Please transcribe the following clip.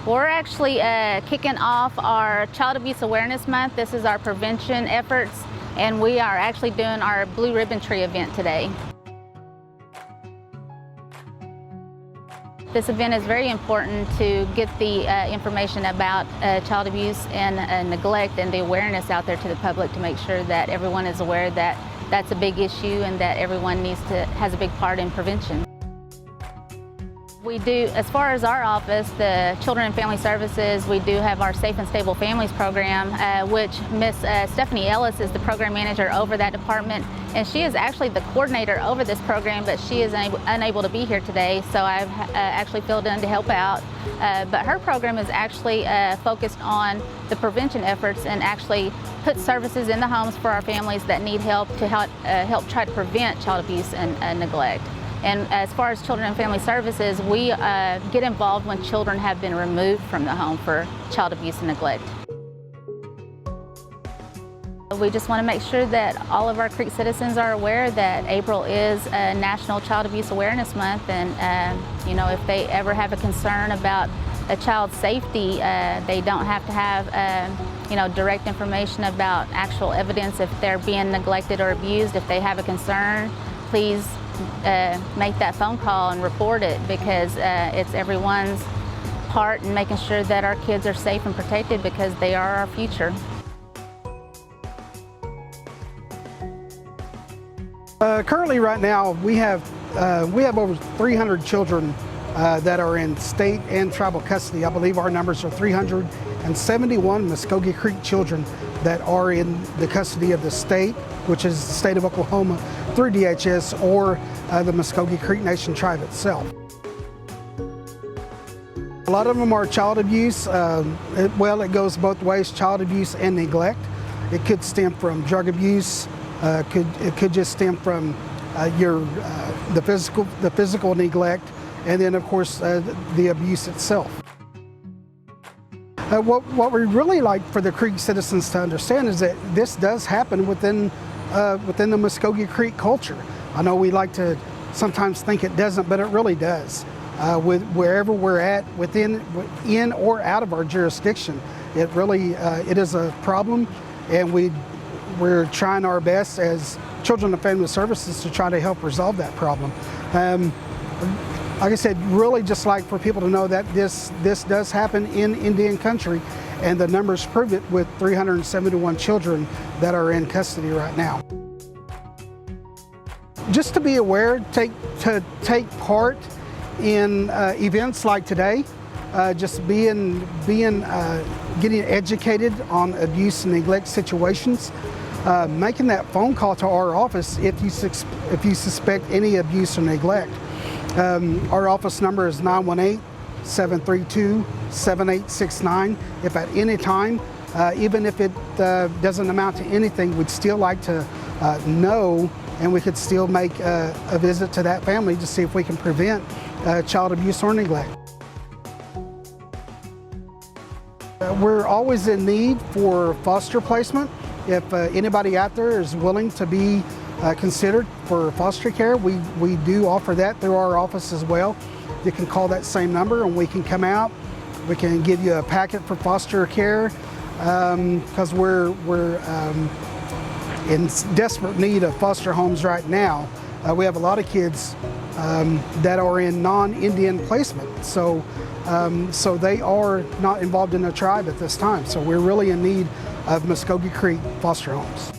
We're actually kicking off our Child Abuse Awareness Month. This is our prevention efforts, and we are actually doing our Blue Ribbon Tree event today. This event is very important to get the information about child abuse and neglect and the awareness out there to the public to make sure that everyone is aware that that's a big issue and that everyone has a big part in prevention. We do, as far as our office, the Children and Family Services, we do have our Safe and Stable Families program, which Miss Stephanie Ellis is the program manager over that department, and she is actually the coordinator over this program, but she is unable to be here today, so I've actually filled in to help out. But her program is actually focused on the prevention efforts and actually put services in the homes for our families that need help to help try to prevent child abuse and neglect. And as far as Children and Family Services, we get involved when children have been removed from the home for child abuse and neglect. We just want to make sure that all of our Creek citizens are aware that April is National Child Abuse Awareness Month, and you know, if they ever have a concern about a child's safety, they don't have to have you know, direct information about actual evidence if they're being neglected or abused. If they have a concern, please make that phone call and report it, because it's everyone's part in making sure that our kids are safe and protected, because they are our future. Currently, right now, we have over 300 children that are in state and tribal custody. I believe our numbers are 371 Muskogee Creek children that are in the custody of the state, which is the state of Oklahoma through DHS, or the Muskogee Creek Nation tribe itself. A lot of them are child abuse. Well, it goes both ways, child abuse and neglect. It could stem from drug abuse. It could just stem from the physical neglect, and then of course the abuse itself. What we really like for the Creek citizens to understand is that this does happen within the Muskogee Creek culture. I know we like to sometimes think it doesn't, but it really does. Wherever we're at, in or out of our jurisdiction, it really it is a problem, and we're trying our best as Children and Family Services to try to help resolve that problem. Like I said, really just like for people to know that this does happen in Indian country, and the numbers prove it with 371 children that are in custody right now. Just to be aware, to take part in events like today, just getting educated on abuse and neglect situations, making that phone call to our office if you suspect any abuse or neglect. Our office number is 918-732-7869. If at any time, even if it doesn't amount to anything, we'd still like to know, and we could still make a visit to that family to see if we can prevent child abuse or neglect. We're always in need for foster placement. If anybody out there is willing to be considered for foster care, we do offer that through our office as well. You can call that same number and we can come out. We can give you a packet for foster care, because we're in desperate need of foster homes right now. We have a lot of kids that are in non-Indian placement, so they are not involved in a tribe at this time. So we're really in need of Muskogee Creek foster homes.